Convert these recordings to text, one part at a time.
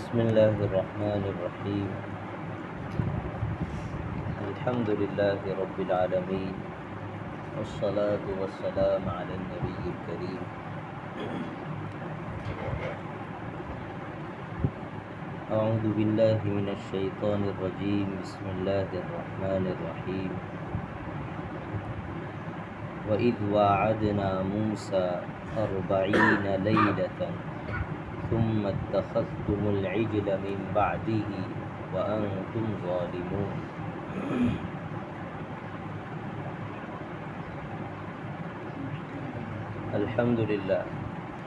بسم اللہ الرحمن الرحیم الحمد للہ رب العالمین والصلاة والسلام علی النبی الکریم اعوذ باللہ من الشیطان الرجیم بسم اللہ الرحمن الرحیم وَإِذْ وَاعَدْنَا مُوسَىٰ 40 لَيْلَةً ثُمَّ اتَّخَذْتُمُ الْعِجْلَ مِن بَعْدِهِ وَأَنْتُمْ ظَالِمُونَ۔ الحمدللہ،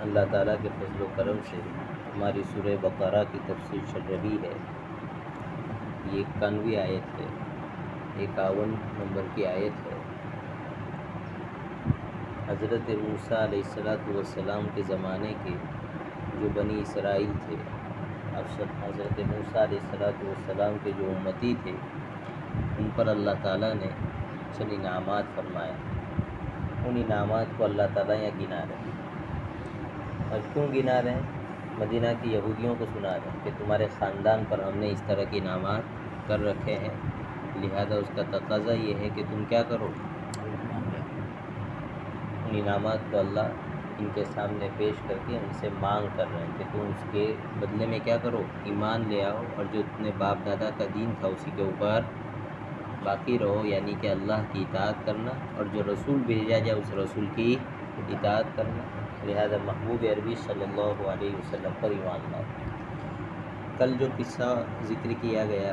اللہ تعالیٰ کے فضل و کرم سے ہماری سورہ بقرہ کی تفسیر چل رہی ہے۔ یہ 91 آیت ہے، 51 نمبر کی آیت ہے۔ حضرت موسیٰ علیہ السلام کے زمانے کے جو بنی اسرائیل تھے، حضرت موسیٰ علیہ السلام کے جو امتی تھے، ان پر اللہ تعالیٰ نے چند انعامات فرمایا۔ ان انعامات کو اللہ تعالیٰ یہاں گنا رہے ہیں۔ اور کیوں گنا رہے ہیں؟ مدینہ کی یہودیوں کو سنا رہے ہیں کہ تمہارے خاندان پر ہم نے اس طرح کے انعامات کر رکھے ہیں، لہذا اس کا تقاضا یہ ہے کہ تم کیا کرو۔ ان انعامات کو اللہ ان کے سامنے پیش کر کے ان سے مانگ کر رہے ہیں کہ تم اس کے بدلے میں کیا کرو، ایمان لے آؤ، اور جو اپنے باپ دادا کا دین تھا اسی کے اوپر باقی رہو، یعنی کہ اللہ کی اطاعت کرنا، اور جو رسول بھیجا جائے اس رسول کی اطاعت کرنا، لہذا محبوب عربی صلی اللہ علیہ وسلم پر ایمان لاؤ۔ کل جو قصہ ذکر کیا گیا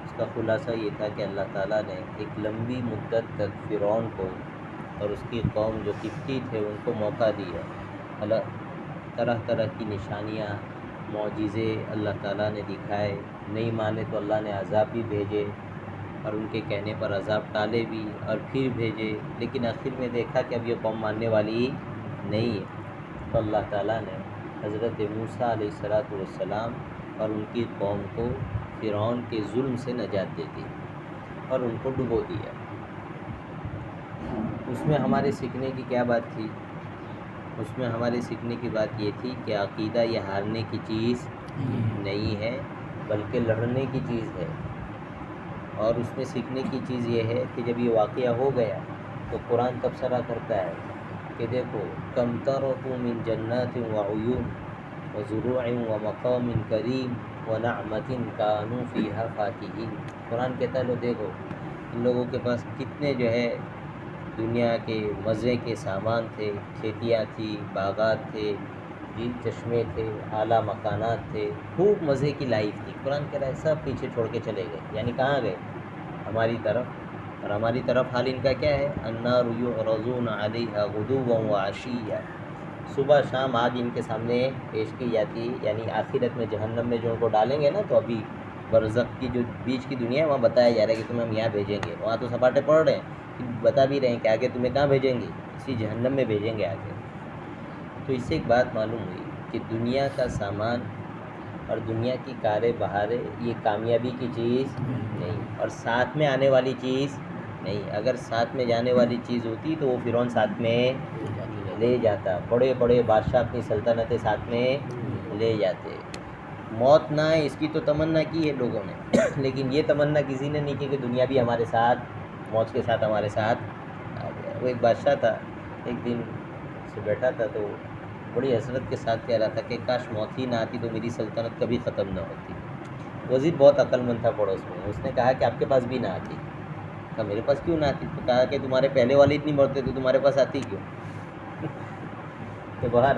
اس کا خلاصہ یہ تھا کہ اللہ تعالیٰ نے ایک لمبی مدت تک فرعون کو اور اس کی قوم جو قبطی تھے ان کو موقع دیا، طرح طرح کی نشانیاں، معجزے اللہ تعالیٰ نے دکھائے، نہیں مانے تو اللہ نے عذاب بھی بھیجے، اور ان کے کہنے پر عذاب ٹالے بھی اور پھر بھیجے، لیکن آخر میں دیکھا کہ اب یہ قوم ماننے والی نہیں ہے، تو اللہ تعالیٰ نے حضرت موسیٰ علیہ السلام اور ان کی قوم کو فرعون کے ظلم سے نجات دے دی اور ان کو ڈبو دیا۔ اس میں ہمارے سیکھنے کی کیا بات تھی؟ اس میں ہمارے سیکھنے کی بات یہ تھی کہ عقیدہ یہ ہارنے کی چیز نہیں ہے بلکہ لڑنے کی چیز ہے، اور اس میں سیکھنے کی چیز یہ ہے کہ جب یہ واقعہ ہو گیا تو قرآن تبصرہ کرتا ہے کہ دیکھو کم ترکوا من جنات وعیون وزروع ومقام کریم ونعمت کانوا فیہا فاکہین۔ قرآن کہتا ہے لو دیکھو ان لوگوں کے پاس کتنے جو ہے دنیا کے مزے کے سامان تھے، کھیتیاں تھی، باغات تھے، چشمے تھے، اعلیٰ مکانات تھے، خوب مزے کی لائف تھی۔ قرآن کہہ رہا ہے سب پیچھے چھوڑ کے چلے گئے، یعنی کہاں گئے؟ ہماری طرف، اور ہماری طرف حال ان کا کیا ہے؟ النار یعرضون علیہا غدوا وعشیا، صبح شام آگ ان کے سامنے پیش کی جاتی، یعنی آخرت میں جہنم میں جو ان کو ڈالیں گے نا، تو ابھی برزخ کی جو بیچ کی دنیا ہے وہاں بتایا جا رہا ہے کہ تمہیں ہم یہاں بھیجیں گے، وہاں تو سپاٹے پڑ رہے ہیں، بتا بھی رہے ہیں کہ آگے تمہیں کہاں بھیجیں گے، اسی جہنم میں بھیجیں گے آگے۔ تو اس سے ایک بات معلوم ہوئی کہ دنیا کا سامان اور دنیا کی کاریں بہاریں یہ کامیابی کی چیز نہیں، اور ساتھ میں آنے والی چیز نہیں۔ اگر ساتھ میں جانے والی چیز ہوتی تو وہ فرعون ساتھ میں لے جاتا، بڑے بڑے بادشاہ اپنی سلطنتیں ساتھ میں لے جاتے۔ موت نہ آئے اس کی تو تمنا کی ہے لوگوں نے، لیکن یہ تمنا کسی نے نہیں کی کہ دنیا بھی ہمارے ساتھ، موت کے ساتھ ہمارے ساتھ آ گیا۔ وہ ایک بادشاہ تھا، ایک دن سے بیٹھا تھا تو بڑی حسرت کے ساتھ کہہ رہا تھا کہ کاش موت ہی نہ آتی تو میری سلطنت کبھی ختم نہ ہوتی۔ وزیر بہت عقل مند تھا پڑوس میں، اس نے کہا کہ آپ کے پاس بھی نہ آتی۔ کہا میرے پاس کیوں نہ آتی؟ تو کہا کہ تمہارے پہلے والے اتنی مرتے تو تمہارے پاس آتی کیوں؟ تو باہر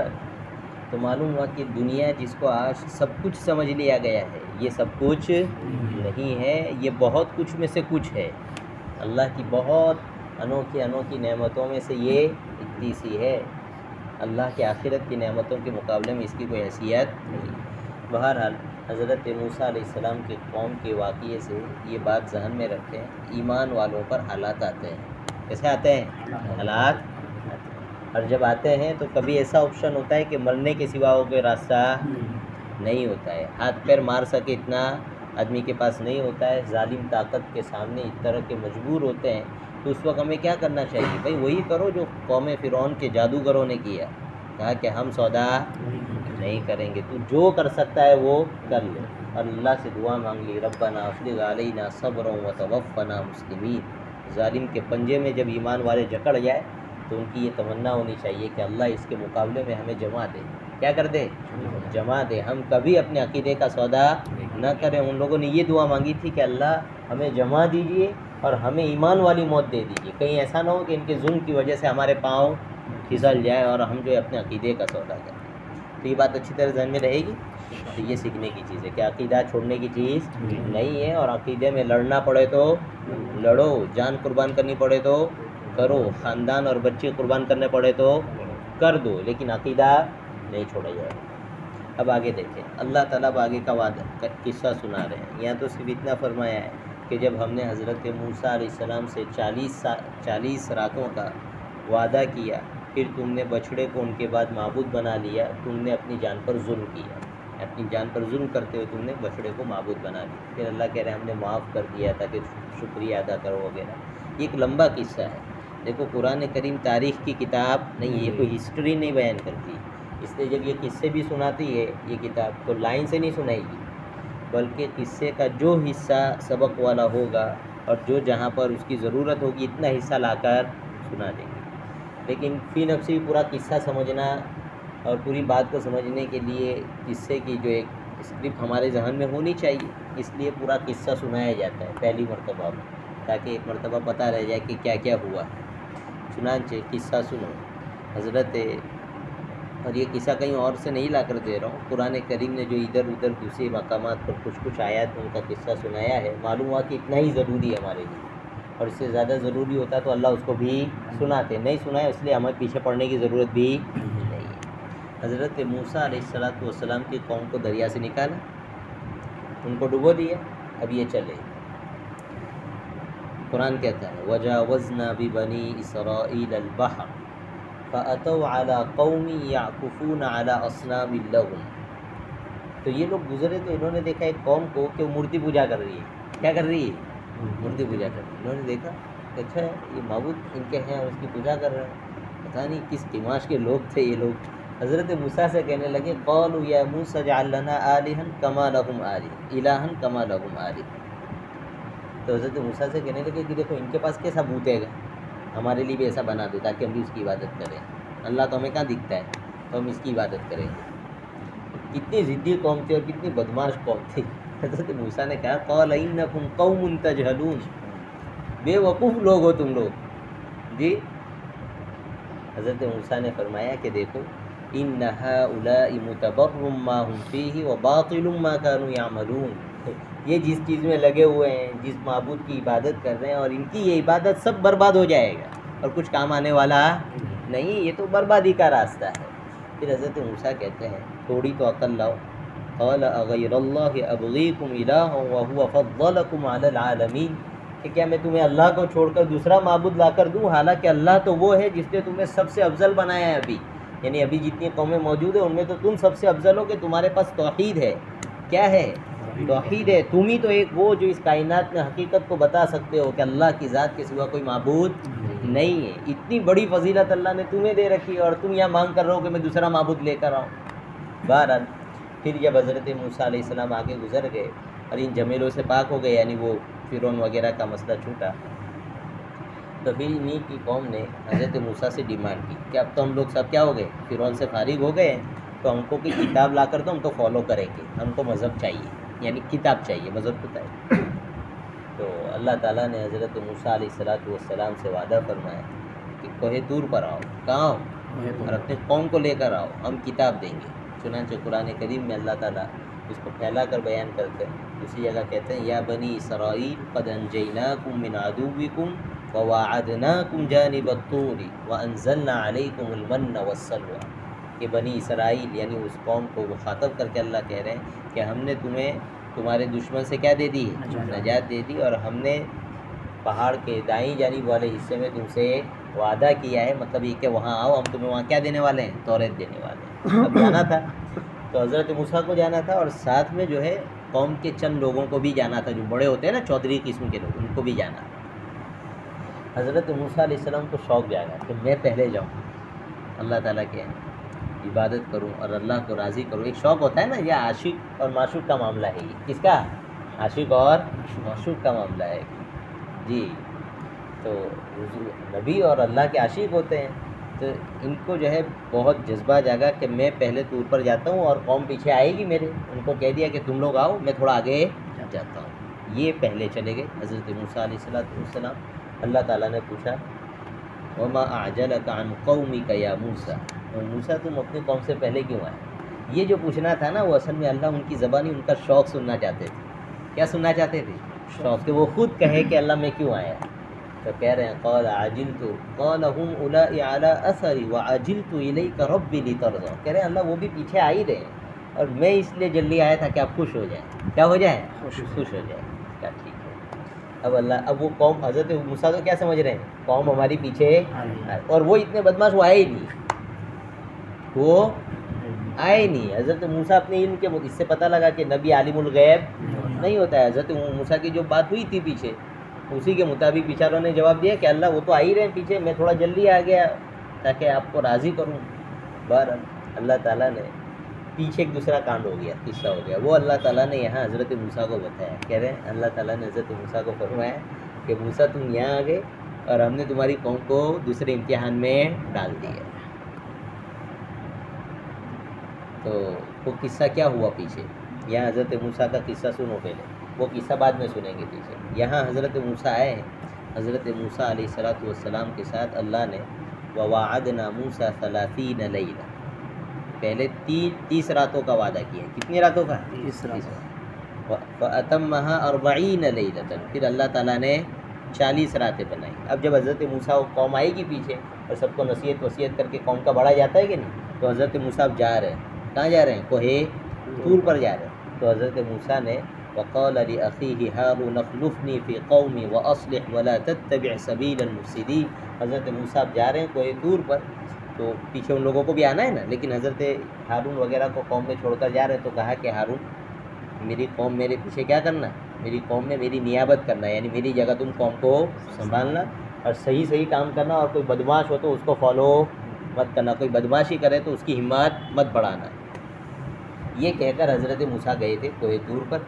تو معلوم ہوا کہ دنیا جس کو آج سب کچھ سمجھ لیا گیا ہے یہ سب کچھ نہیں ہے، یہ بہت کچھ میں سے کچھ ہے۔ اللہ کی بہت انوکھی انوکھی نعمتوں میں سے یہ اتنی سی ہے، اللہ کے آخرت کی نعمتوں کے مقابلے میں اس کی کوئی حیثیت نہیں۔ بہرحال حضرت موسیٰ علیہ السلام کی قوم کے واقعے سے یہ بات ذہن میں رکھیں، ایمان والوں پر حالات آتے ہیں۔ کیسے آتے ہیں؟ حالات، اور جب آتے ہیں تو کبھی ایسا آپشن ہوتا ہے کہ مرنے کے سوا کوئی راستہ نہیں ہوتا ہے، ہاتھ پیر مار سکے اتنا آدمی کے پاس نہیں ہوتا ہے، ظالم طاقت کے سامنے اس طرح کے مجبور ہوتے ہیں، تو اس وقت ہمیں کیا کرنا چاہیے؟ بھائی وہی کرو جو قوم فرعون کے جادوگروں نے کیا، کہا کہ ہم سودا نہیں کریں گے. تو جو کر سکتا ہے وہ کر لے. اور اللہ سے دعا مانگ لی ربنا افرغ علینا صبرا وتوفنا مسلمین. ظالم کے پنجے میں جب ایمان والے جکڑ جائے تو ان کی یہ تمنا ہونی چاہیے کہ اللہ اس کے مقابلے میں ہمیں جمع دے. کیا کر دے؟ جمع دے. ہم کبھی اپنے عقیدے کا سودا نہ کریں. ان لوگوں نے یہ دعا مانگی تھی کہ اللہ ہمیں جمع دیجیے اور ہمیں ایمان والی موت دے دیجیے. کہیں ایسا نہ ہو کہ ان کے ظلم کی وجہ سے ہمارے پاؤں پھسل جائے اور ہم جو ہے اپنے عقیدے کا سودا کریں. تو یہ بات اچھی طرح ذہن میں رہے گی. تو یہ سیکھنے کی چیز ہے کہ عقیدہ چھوڑنے کی چیز نہیں ہے. اور عقیدے میں لڑنا پڑے تو لڑو, جان قربان کرنی پڑے تو کرو, خاندان اور بچے قربان کرنے پڑے تو کر دو, لیکن عقیدہ نہیں چھوڑا جائے. اب آگے دیکھیں, اللہ تعالیٰ اب آگے کا وعدہ قصہ سنا رہے ہیں. یہاں تو صرف اتنا فرمایا ہے کہ جب ہم نے حضرت موسیٰ علیہ السلام سے 40 راتوں کا وعدہ کیا, پھر تم نے بچھڑے کو ان کے بعد معبود بنا لیا, تم نے اپنی جان پر ظلم کیا. اپنی جان پر ظلم کرتے ہوئے تم نے بچھڑے کو معبود بنا لیا. پھر اللہ کہہ رہے ہیں ہم نے معاف کر دیا تاکہ شکریہ ادا کرو وغیرہ. یہ ایک لمبا قصہ ہے. دیکھو قرآن کریم تاریخ کی کتاب نہیں, یہ کوئی ہسٹری نہیں بیان کرتی. اس لیے جب یہ قصے بھی سناتی ہے یہ کتاب تو لائن سے نہیں سنائے گی, بلکہ قصے کا جو حصہ سبق والا ہوگا اور جو جہاں پر اس کی ضرورت ہوگی اتنا حصہ لا کر سنا دیں گے. لیکن فی نفسی پورا قصہ سمجھنا اور پوری بات کو سمجھنے کے لیے قصے کی جو ایک اسکرپٹ ہمارے ذہن میں ہونی چاہیے, اس لیے پورا قصہ سنایا جاتا ہے پہلی مرتبہ میں, تاکہ ایک مرتبہ پتہ رہ جائے کہ کیا کیا ہوا. چنانچہ قصہ سنو حضرت, اور یہ قصہ کہیں اور سے نہیں لا کر دے رہا ہوں, قرآن کریم نے جو ادھر ادھر دوسرے مقامات پر کچھ آیات ان کا قصہ سنایا ہے, معلوم ہوا کہ اتنا ہی ضروری ہے ہمارے لیے, اور اس سے زیادہ ضروری ہوتا تو اللہ اس کو بھی سناتے. نہیں سنایا اس لیے ہمیں پیچھے پڑنے کی ضرورت بھی نہیں ہے. حضرت موسیٰ علیہ السلام کی قوم کو دریا سے نکالا, ان کو ڈبو دیا. اب یہ چلے, قرآن کہتا ہے وَجَاوَزْنَا بِبَنِي إِسْرَائِيلَ الْبَحْرَ فَأَتَوْا عَلَىٰ قَوْمٍ يَعْكُفُونَ عَلَىٰ أَصْنَامٍ لَهُمْ. تو یہ لوگ گزرے تو انہوں نے دیکھا ایک قوم کو کہ وہ مورتی پوجا کر رہی ہے. کیا کر رہی ہے؟ مورتی پوجا کر رہی ہے. انہوں نے دیکھا کہ اچھا یہ معبود ان کے ہیں اور اس کی پوجا کر رہے ہیں, پتہ نہیں کس دماغ کے لوگ تھے یہ لوگ. حضرت موسیٰ سے کہنے لگے قالوا یا موسیٰ اجعل لنا آلہۃ کما لہم آلہۃ الہٰ کما لہم آلہۃ. تو حضرت موسیٰ سے کہنے لگے کہ دیکھو ان کے پاس کیسا بھوت ہے گا, ہمارے لیے بھی ایسا بنا دو تاکہ ہم بھی اس کی عبادت کریں. اللہ تو ہمیں کہاں دکھتا ہے, تو ہم اس کی عبادت کریں گے. کتنی ضدی قوم تھی اور کتنی بدماش قوم تھی. حضرت موسیٰ نے کہا قال انکم قوم تجہلون, بے وقوف لوگ ہو تم لوگ. جی حضرت موسیٰ نے فرمایا کہ دیکھو ان ہؤلاء متبر ما هم فیہ وباطل ما كانوا یعملون. یہ جس چیز میں لگے ہوئے ہیں, جس معبود کی عبادت کر رہے ہیں, اور ان کی یہ عبادت سب برباد ہو جائے گا اور کچھ کام آنے والا نہیں, یہ تو بربادی کا راستہ ہے. پھر حضرت موسیٰ کہتے ہیں تھوڑی تو عقل لاؤ. قال اغیر اللہ ابغیکم الہا وہو فضلکم علی العالمین, کہ کیا میں تمہیں اللہ کو چھوڑ کر دوسرا معبود لا کر دوں, حالانکہ اللہ تو وہ ہے جس نے تمہیں سب سے افضل بنایا ہے. ابھی یعنی ابھی جتنی قومیں موجود ہیں ان میں تو تم سب سے افضل ہو کہ تمہارے پاس توحید ہے. کیا ہے؟ توحید ہے. تم ہی تو ایک وہ جو اس کائنات میں حقیقت کو بتا سکتے ہو کہ اللہ کی ذات کے سوا کوئی معبود نہیں ہے. اتنی بڑی فضیلت اللہ نے تمہیں دے رکھی ہے اور تم یہاں مانگ کر رہو کہ میں دوسرا معبود لے کر آؤں. بہرحال پھر جب حضرت موسیٰ علیہ السلام آگے گزر گئے اور ان جمیلوں سے پاک ہو گئے, یعنی وہ فرعون وغیرہ کا مسئلہ چھوٹا, تو پھر انہی کی قوم نے حضرت موسیٰ سے ڈیمانڈ کی کہ اب تو ہم لوگ سب کیا ہو گئے, فرعون سے فارغ ہو گئے, تو ہم کو کوئی کتاب لا کر دو, ہم تو فالو کریں گے, ہم کو مذہب چاہیے, یعنی کتاب چاہیے, مذہب تو ہے. تو اللہ تعالیٰ نے حضرت موسیٰ علیہ السلام سے وعدہ فرمایا کہ کوہ طور پر آؤ. کہاں آؤ؟ اور اپنے قوم کو لے کر آؤ, ہم کتاب دیں گے. چنانچہ قرآن کریم میں اللہ تعالیٰ اس کو پھیلا کر بیان کرتے ہیں. اسی جگہ کہتے ہیں یا بنی اسرائیل قد انجیناکم من عدوکم وواعدناکم جانب الطور وانزلنا علیکم المن والسلوى. کہ بنی اسرائیل یعنی اس قوم کو مخاطب کر کے اللہ کہہ رہے ہیں کہ ہم نے تمہیں تمہارے دشمن سے کیا دے دی, نجات دے دی, اور ہم نے پہاڑ کے دائیں جانب والے حصے میں تم سے وعدہ کیا ہے. مطلب یہ کہ وہاں آؤ, ہم تمہیں وہاں کیا دینے والے ہیں, توریت دینے والے ہیں. اب جانا تھا تو حضرت موسیٰ کو جانا تھا, اور ساتھ میں جو ہے قوم کے چند لوگوں کو بھی جانا تھا, جو بڑے ہوتے ہیں نا چودھری قسم کے لوگ, ان کو بھی جانا تھا. حضرت موسیٰ علیہ السلام کو شوق جاگا کہ میں پہلے جاؤں. اللہ تعالیٰ کے عبادت کروں اور اللہ کو راضی کروں. ایک شوق ہوتا ہے نا, یہ عاشق اور معشوق کا معاملہ ہے. یہ کس کا؟ عاشق اور معشوق کا معاملہ ہے جی. تو نبی اور اللہ کے عاشق ہوتے ہیں, تو ان کو جو ہے بہت جذبہ جاگا کہ میں پہلے طور پر جاتا ہوں اور قوم پیچھے آئے گی میرے. ان کو کہہ دیا کہ تم لوگ آؤ, میں تھوڑا آگے جاتا ہوں. یہ پہلے چلے گئے حضرت موسیٰ علیہ السلام. اللہ تعالیٰ نے پوچھا وما اعجلک عن قومک یا موسیٰ, موسیٰ تم اپنی قوم سے پہلے کیوں آئے؟ یہ جو پوچھنا تھا نا, وہ اصل میں اللہ ان کی زبانی ان کا شوق سننا چاہتے تھے. کیا سننا چاہتے تھے؟ شوق, کہ وہ خود کہے کہ اللہ میں کیوں آیا. تو کہہ رہے ہیں قال عجلت قال هم اولئک علی اثری وعجلت الیک ربی لترضی. کہہ رہے ہیں اللہ وہ بھی پیچھے آ ہی رہے ہیں اور میں اس لیے جلدی آیا تھا کہ آپ خوش ہو جائیں. کیا ہو جائیں؟ خوش ہو جائیں. کیا ٹھیک ہے. اب وہ قوم حضرت موسیٰ تو کیا سمجھ رہے ہیں, قوم ہماری پیچھے, اور وہ اتنے بدماش وہ آئے ہی نہیں, وہ آئے ہی نہیں. حضرت موسیٰ اپنے علم کے اس سے پتہ لگا کہ نبی عالم الغیب نہیں ہوتا ہے. حضرت موسیٰ کی جو بات ہوئی تھی پیچھے, اسی کے مطابق بیچاروں نے جواب دیا کہ اللہ وہ تو آ ہی رہے ہیں پیچھے, میں تھوڑا جلدی آ گیا تاکہ آپ کو راضی کروں. بہرحال اللہ تعالیٰ نے پیچھے ایک دوسرا کانڈ ہو گیا, قصہ ہو گیا. وہ اللہ تعالیٰ نے یہاں حضرت موسیٰ کو بتایا. کہہ رہے ہیں اللہ تعالیٰ نے حضرت موسیٰ کو فرمایا کہ موسیٰ تم یہاں آ گئے اور ہم نے تمہاری قوم کو دوسرے امتحان میں ڈال دیا. تو وہ قصہ کیا ہوا پیچھے, یہاں حضرت موسیٰ کا قصہ سنو پہلے, وہ قصہ بعد میں سنیں گے پیچھے. یہاں حضرت موسیٰ آئے ہیں. حضرت موسیٰ علیہ السلام کے ساتھ اللہ نے وَوَعَدْنَا مُوسَىٰ 30 لَيْلَةً, پہلے 30 راتوں کا وعدہ کیا. کتنی راتوں کا؟ 30 راتوں. فَأَتَمَّهَا 40 لَيْلَةً, پھر اللہ تعالیٰ نے 40 راتیں بنائی. اب جب حضرت موسیٰ قوم آئے گی پیچھے اور سب کو نصیحت وصیت کر کے قوم کا بڑا جاتا ہے کہ نہیں, تو حضرت موسیٰ اب جا رہے ہیں. کہاں جا رہے ہیں؟ کوہ طور پر جا رہے ہیں. تو حضرت موسیٰ نے وقال لأخيه هارون اخلفني في قومي وأصلح ولا تتبع سبيل المفسدين. حضرت موسیٰ جا رہے ہیں کوہ طور پر, تو پیچھے ان لوگوں کو بھی آنا ہے نا, لیکن حضرت ہارون وغیرہ کو قوم میں چھوڑ کر جا رہے ہیں. تو کہا کہ ہارون میری قوم میرے پیچھے کیا کرنا, میری قوم میں میری نیابت کرنا, یعنی میری جگہ تم قوم کو سنبھالنا اور صحیح کام کرنا, اور کوئی بدماش ہو تو اس کو فالو مت کرنا, کوئی بدماشی کرے تو اس کی ہمت مت بڑھانا. یہ کہہ کر حضرت موسیٰ گئے تھے کوہ طور پر.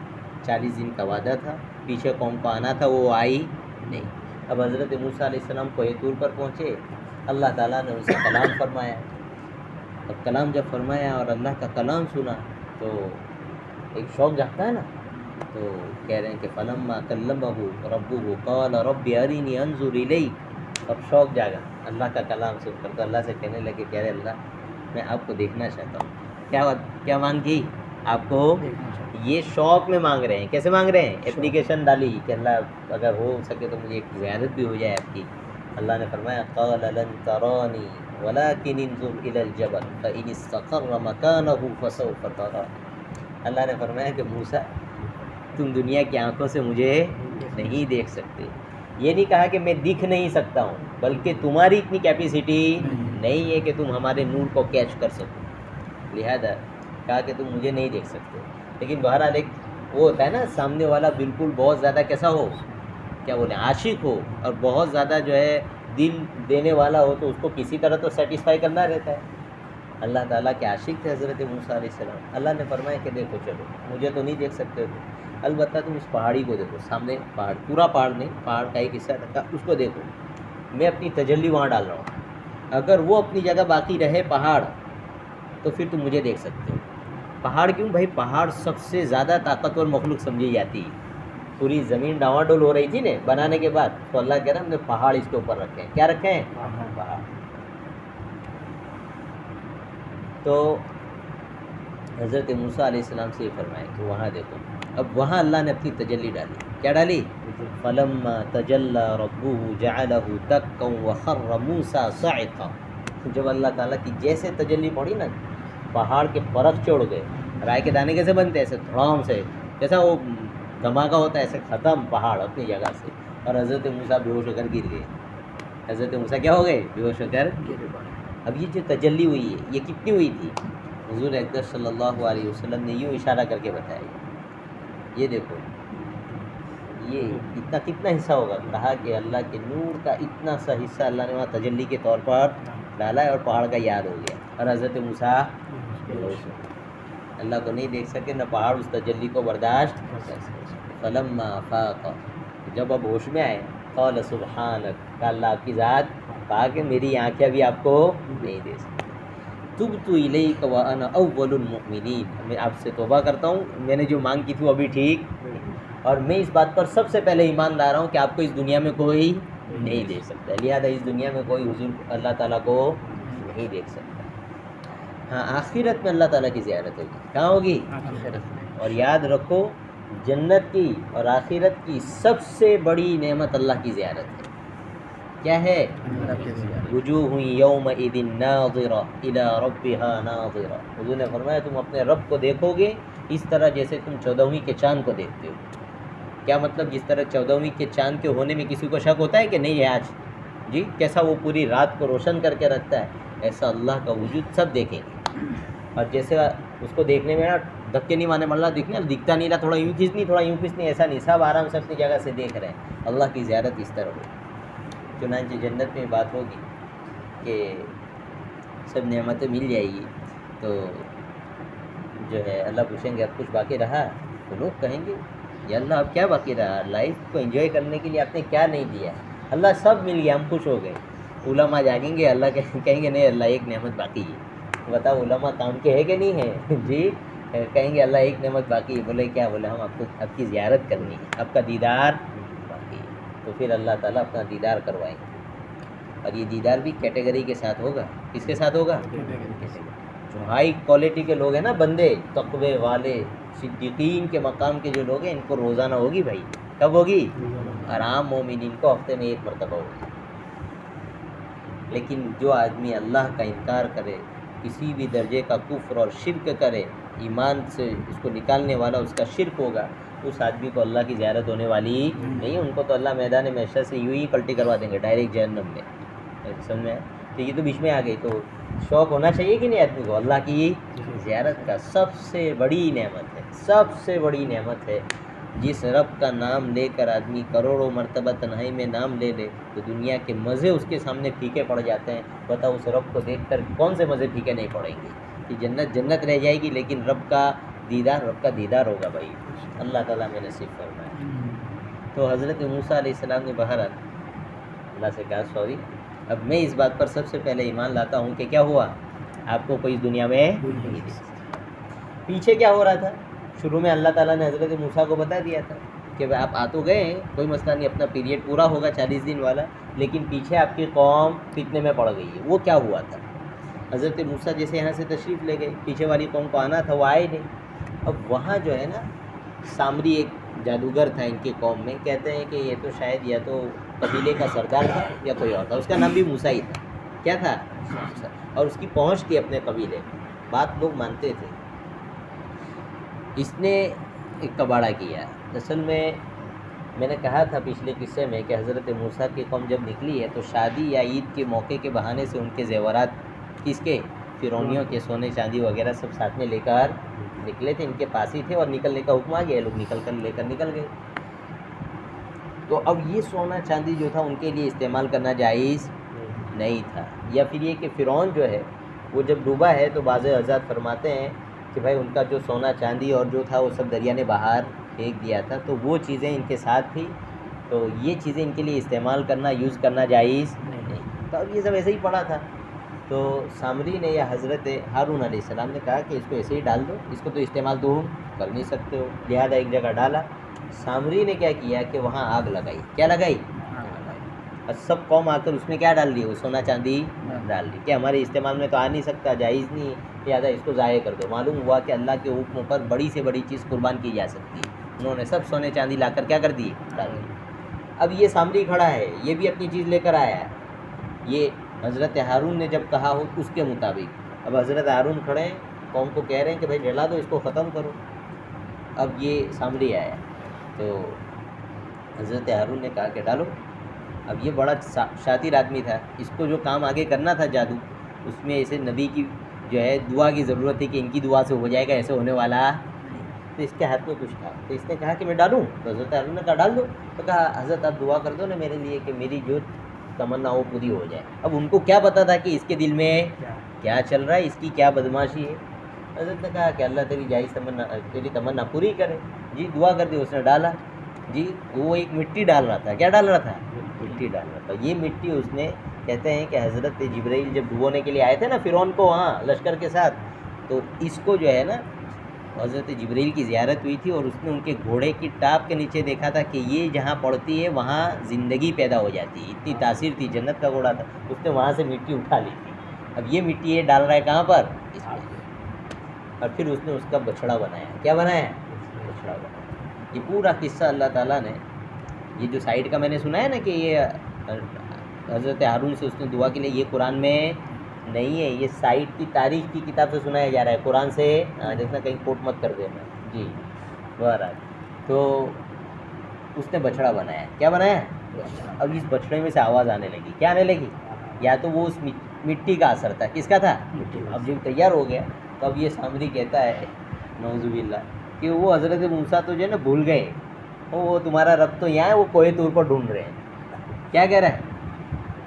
40 دن کا وعدہ تھا, پیچھے قوم کو آنا تھا, وہ آئی نہیں. اب حضرت موسیٰ علیہ السلام کوہ طور پر پہنچے. اللہ تعالیٰ نے ان سے کلام فرمایا. اب کلام جب فرمایا اور اللہ کا کلام سنا تو ایک شوق جاگتا ہے نا, تو کہہ رہے ہیں کہ فلما کلمہ ربہ قال رب ارینی انظر الیک. اب شوق جاگا اللہ کا کلام سن کر, تو اللہ سے کہنے لگے کہہ رہے اللہ میں آپ کو دیکھنا چاہتا ہوں. کیا مانگ کی آپ کو؟ یہ شوق میں مانگ رہے ہیں. کیسے مانگ رہے ہیں؟ اپلیکیشن ڈالی کہ اللہ اگر ہو سکے تو مجھے ایک زیارت بھی ہو جائے آپ کی. اللہ نے فرمایا قال لن ترانی ولكن انظر الى الجبل فان استقر مكانه فسوف ترانی. اللہ نے فرمایا کہ موسیٰ تم دنیا کی آنکھوں سے مجھے نہیں دیکھ سکتے. یہ نہیں کہا کہ میں دکھ نہیں سکتا ہوں, بلکہ تمہاری اتنی کیپیسٹی نہیں ہے کہ تم ہمارے نور کو کیچ کر سکو, لہذا کہا کہ تم مجھے نہیں دیکھ سکتے. لیکن بہرحال ایک وہ ہوتا ہے نا, سامنے والا بالکل بہت زیادہ کیسا ہو, کیا بولیں, عاشق ہو, اور بہت زیادہ جو ہے دل دینے والا ہو, تو اس کو کسی طرح تو سیٹسفائی کرنا رہتا ہے. اللہ تعالیٰ کے عاشق تھے حضرت موسیٰ علیہ السلام. اللہ نے فرمایا کہ دیکھو چلو مجھے تو نہیں دیکھ سکتے ہو, البتہ تم اس پہاڑی کو دیکھو. سامنے پہاڑ, پورا پہاڑ نہیں, پہاڑ کا ایک حصہ تھا, اس کو دیکھو. میں اپنی تجلی وہاں ڈال رہا ہوں. اگر وہ اپنی جگہ باقی رہے پہاڑ, تو پھر تم مجھے دیکھ سکتے ہو. پہاڑ کیوں بھائی؟ پہاڑ سب سے زیادہ طاقتور مخلوق سمجھی جاتی ہے. پوری زمین ڈاواڈول ہو رہی تھی نا بنانے کے بعد, تو اللہ کہہ رہا ہم نے پہاڑ اس کے اوپر رکھے ہیں. کیا رکھے ہیں؟ پہاڑ. تو حضرت موسیٰ علیہ السلام سے یہ فرمایا کہ وہاں دیکھو. اب وہاں اللہ نے اپنی تجلی ڈالی. کیا ڈالی؟ فلما تجلی ربہ جعلہ دکا وخر موسیٰ صعقا. جب اللہ تعالیٰ کی جیسے تجلی پڑی نا, پہاڑ کے پرخ چڑھ گئے. رائے کے دانے کیسے بنتے ہیں؟ ایسے دھڑام سے, جیسا وہ دھماکہ ہوتا ہے ایسے ختم پہاڑ اپنی جگہ سے, اور حضرت موسیٰ بے ہوش ہو کر گر گئے. حضرت موسیٰ کیا ہو گئے؟ بے ہوش ہو کر گر. اب یہ جو تجلی ہوئی ہے یہ کتنی ہوئی تھی؟ حضور اکرم صلی اللہ علیہ وسلم نے یوں اشارہ کر کے بتایا. یہ دیکھو یہ کتنا حصہ ہوگا. کہا کہ اللہ کے نور کا اتنا سا حصہ اللہ نے وہاں تجلی کے طور پر ڈالا ہے اور پہاڑ کا یاد ہو گیا، اور حضرت موسیٰ اللہ کو نہیں دیکھ سکے، نہ پہاڑ اس تجلی کو برداشت کر سکے۔ فلما افاق، جب اب ہوش میں آئے، قال سبحانک، کہ اللہ آپ کی ذات پاک ہے، میری آنکھیں ابھی آپ کو نہیں دے سکتی۔ تبت الیک وانا اول المؤمنین، میں آپ سے توبہ کرتا ہوں، میں نے جو مانگ کی تھی وہ ابھی ٹھیک، اور میں اس بات پر سب سے پہلے ایمان لا رہا ہوں کہ آپ کو اس دنیا میں کوئی نہیں دیکھ سکتا، لہٰذا اس دنیا میں کوئی حضور اللہ تعالیٰ کو نہیں دیکھ سکتا۔ ہاں آخرت میں اللہ تعالیٰ کی زیارت ہوگی، کہاں ہوگی؟ اور یاد رکھو جنت کی اور آخرت کی سب سے بڑی نعمت اللہ کی زیارت ہے۔ کیا ہے؟ وجوہ یومئذ ناظرہ الی ربها ناظرہ، حضور نے فرمایا تم اپنے رب کو دیکھو گے اس طرح جیسے تم 14ویں کے چاند کو دیکھتے ہو۔ کیا مطلب؟ جس طرح 14ویں کے چاند کے ہونے میں کسی کو شک ہوتا ہے کہ نہیں ہے آج، جی کیسا وہ پوری رات کو روشن کر کے رکھتا ہے، ایسا اللہ کا وجود سب دیکھیں گے۔ اور جیسے اس کو دیکھنے میں دھکے نہیں مارنے، اللہ دکھتا نہیں رہا، تھوڑا یوں کھینچنی تھوڑا یوں کھینچنی، ایسا نہیں، سب آرام سے اپنی جگہ سے دیکھ رہے ہیں۔ اللہ کی زیارت اس طرح ہوگی۔ چنانچہ جنت میں بات ہوگی کہ سب نعمتیں مل جائے گی، تو جو ہے اللہ پوچھیں گے اب کچھ باقی رہا؟ تو لوگ کہیں گے یا اللہ اب کیا باقی رہا، لائف کو انجوائے کرنے کے لیے آپ نے کیا نہیں دیا؟ اللہ سب مل گیا، ہم خوش ہو گئے۔ علماء جاگیں گے، اللہ کہیں گے نہیں اللہ ایک نعمت باقی ہے۔ بتاؤ علماء کام کے ہے کہ نہیں ہے؟ جی کہیں گے اللہ ایک نعمت باقی ہے۔ بولے کیا؟ بولے ہم آپ کی زیارت کرنی ہے، آپ کا دیدار باقی ہے۔ تو پھر اللہ تعالیٰ اپنا دیدار کروائیں گے، اور یہ دیدار بھی کیٹیگری کے ساتھ ہوگا۔ کس کے ساتھ ہوگا؟ جو ہائی کوالٹی کے لوگ ہیں نا، بندے تقوی والے صدیقین کے مقام کے جو لوگ ہیں، ان کو روزانہ ہوگی بھائی۔ کب ہوگی؟ اور عام مومنین کو ہفتے میں ایک مرتبہ ہوگی۔ لیکن جو آدمی اللہ کا انکار کرے، کسی بھی درجے کا کفر اور شرک کرے، ایمان سے اس کو نکالنے والا اس کا شرک ہوگا، اس آدمی کو اللہ کی زیارت ہونے والی نہیں۔ ان کو تو اللہ میدان محشر سے یوں ہی پلٹی کروا دیں گے ڈائریکٹ جہنم میں۔ سمجھ میں؟ تو یہ تو بیچ میں آ گئی، تو شوق ہونا چاہیے کہ نہیں آدمی کو اللہ کی زیارت کا؟ سب سے بڑی نعمت ہے، سب سے بڑی نعمت ہے۔ جس رب کا نام لے کر آدمی کروڑوں مرتبہ تنہائی میں نام لے لے تو دنیا کے مزے اس کے سامنے پھیکے پڑ جاتے ہیں۔ بتاؤ اس رب کو دیکھ کر کون سے مزے پھیکے نہیں پڑیں گے؟ کہ جنت جنت رہ جائے گی، لیکن رب کا دیدار ہوگا بھائی۔ اللہ تعالیٰ میں نصیب فرمائے۔ تو حضرت موسیٰ علیہ السلام نے بہرحال اللہ سے کہا سوری، اب میں اس بات پر سب سے پہلے ایمان لاتا ہوں کہ کیا ہوا، آپ کو کوئی اس دنیا میں نہیں دے سکتا۔ پیچھے کیا ہو رہا تھا؟ شروع میں اللہ تعالیٰ نے حضرت موسیٰ کو بتا دیا تھا کہ آپ آ تو گئے ہیں، کوئی مسئلہ نہیں، اپنا پیریڈ پورا ہوگا 40 دن والا، لیکن پیچھے آپ کی قوم فتنے میں پڑ گئی ہے۔ وہ کیا ہوا تھا؟ حضرت موسیٰ جیسے یہاں سے تشریف لے گئے، پیچھے والی قوم کو آنا تھا، وہ آئے نہیں۔ اب وہاں جو ہے نا سامری ایک جادوگر تھا ان کی قوم میں، کہتے ہیں کہ یہ تو شاید یا تو قبیلے کا سردار تھا یا کوئی اور تھا، اس کا نام بھی موسیٰ ہی تھا۔ کیا تھا؟ موسیٰ۔ اور اس کی پہنچ تھی اپنے قبیلے میں، بات لوگ مانتے تھے۔ اس نے ایک کباڑہ کیا۔ اصل میں نے کہا تھا پچھلے قصے میں کہ حضرت موسیٰ کی قوم جب نکلی ہے تو شادی یا عید کے موقع کے بہانے سے ان کے زیورات کس کے؟ فرعونیوں کے، سونے چاندی وغیرہ سب ساتھ میں لے کر نکلے تھے، ان کے پاس ہی تھے، اور نکلنے کا حکم آ گیا، لوگ لے کر نکل گئے۔ تو اب یہ سونا چاندی جو تھا ان کے لیے استعمال کرنا جائز نہیں تھا، یا پھر یہ کہ فرعون جو ہے وہ جب ڈوبا ہے تو بعض حضرات فرماتے ہیں کہ بھائی ان کا جو سونا چاندی اور جو تھا وہ سب دریا نے باہر پھینک دیا تھا، تو وہ چیزیں ان کے ساتھ تھی، تو یہ چیزیں ان کے لیے استعمال کرنا، یوز کرنا جائز نہیں۔ تو اب یہ سب ایسے ہی پڑا تھا، تو سامری نے یا حضرت ہارون علیہ السلام نے کہا کہ اس کو ایسے ہی ڈال دو، اس کو تو استعمال تو کر نہیں سکتے ہو، لہٰذا ایک جگہ ڈالا۔ سامری نے کیا کیا کہ وہاں آگ لگائی۔ کیا لگائی؟ اور سب قوم آ کر اس میں کیا ڈال دی؟ وہ سونا چاندی ڈال دی کہ ہمارے استعمال میں تو آ نہیں سکتا، جائز نہیں ہے، لہٰذا اس کو ضائع کر دو۔ معلوم ہوا کہ اللہ کے حکم پر بڑی سے بڑی چیز قربان کی جا سکتی ہے۔ انہوں نے سب سونے چاندی لا کر کیا کر دی؟ ڈال دی۔ اب یہ سامری کھڑا ہے، یہ بھی اپنی چیز لے کر آیا ہے، یہ حضرت ہارون نے جب کہا ہو اس کے مطابق۔ اب حضرت ہارون کھڑے ہیں، قوم کو کہہ رہے ہیں کہ بھائی جلا دو، اس کو ختم کرو۔ اب یہ سامری آیا تو حضرت ہارون نے کہا کہ ڈالو۔ اب یہ بڑا شاطر آدمی تھا، اس کو جو کام آگے کرنا تھا جادو، اس میں ایسے نبی کی جو ہے دعا کی ضرورت تھی کہ ان کی دعا سے ہو جائے گا، ایسے ہونے والا نہیں۔ تو اس کے ہاتھ میں کچھ تھا، تو اس نے کہا کہ میں ڈالوں، تو حضرت ہارون نے کہا ڈال دو۔ تو کہا حضرت آپ دعا کر دو نا میرے لیے کہ میری جو تمنا وہ پوری ہو جائے. اب ان کو کیا پتا تھا کہ اس کے دل میں کیا چل رہا ہے, اس کی کیا بدماشی ہے. حضرت نے کہا کہ اللہ تیری جائز تمنا, تیری تمنا پوری کرے. جی دعا کر دی, اس نے ڈالا. جی وہ ایک مٹی ڈال رہا تھا. کیا ڈال رہا تھا؟ مٹی ڈال رہا تھا. یہ مٹی اس نے, کہتے ہیں کہ حضرت جبرائیل جب ڈبونے کے لیے آئے تھے نا فرعون کو وہاں لشکر کے ساتھ, تو اس کو جو ہے نا حضرت جبرائیل کی زیارت ہوئی تھی, اور اس نے ان کے گھوڑے کی ٹاپ کے نیچے دیکھا تھا کہ یہ جہاں پڑتی ہے وہاں زندگی پیدا ہو جاتی ہے. اتنی تاثیر تھی, جنت کا گھوڑا تھا. اس نے وہاں سے مٹی اٹھا لی تھی. اب یہ مٹی یہ ڈال رہا ہے کہاں پر؟ اس میں. اور پھر اس نے اس کا بچھڑا بنایا. کیا بنایا؟ بچھڑا بنایا. یہ پورا قصہ اللہ تعالیٰ نے, یہ جو سائڈ کا میں نے سنا ہے نا کہ یہ حضرت ہارون سے اس نے دعا کے لیے, یہ قرآن میں نہیں ہے, یہ سائڈ کی تاریخ کی کتاب سے سنایا جا رہا ہے. قرآن سے دیکھنا کہیں کوٹ مت کر دینا. جی بہرحال تو اس نے بچھڑا بنایا. کیا بنایا؟ اب اس بچھڑے میں سے آواز آنے لگی. کیا آنے لگی؟ یا تو وہ اس مٹی کا اثر تھا. کس کا تھا؟ اب جب تیار ہو گیا تو اب یہ سامری کہتا ہے نعوذ باللہ کہ وہ حضرت موسیٰ تو جو ہے نا بھول گئے, وہ تمہارا رب تو یہاں ہے, وہ کوہ طور پر ڈھونڈ رہے ہیں. کیا کہہ رہے ہیں؟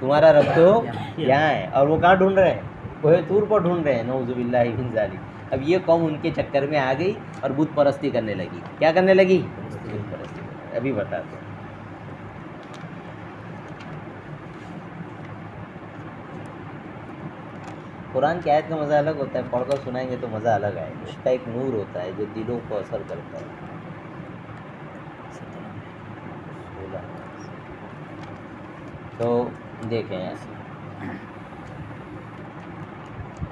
تمہارا رب تو یہاں ہے, اور وہ کہاں ڈھونڈ رہے ہیں؟ کوہ طور پر ڈھونڈ رہے ہیں. نعوذ باللہ من ذالک. اب یہ قوم ان کے چکر میں آ گئی اور بت پرستی کرنے لگی. کیا کرنے لگی؟ بت پرستی. ابھی بتاتے ہیں. قرآن کی آیت کا مزہ الگ ہوتا ہے, پڑھ کر سنائیں گے تو مزہ الگ آئے گا. اس کا ایک نور ہوتا ہے جو دلوں کو اثر کرتا ہے. تو دیکھیں ایسے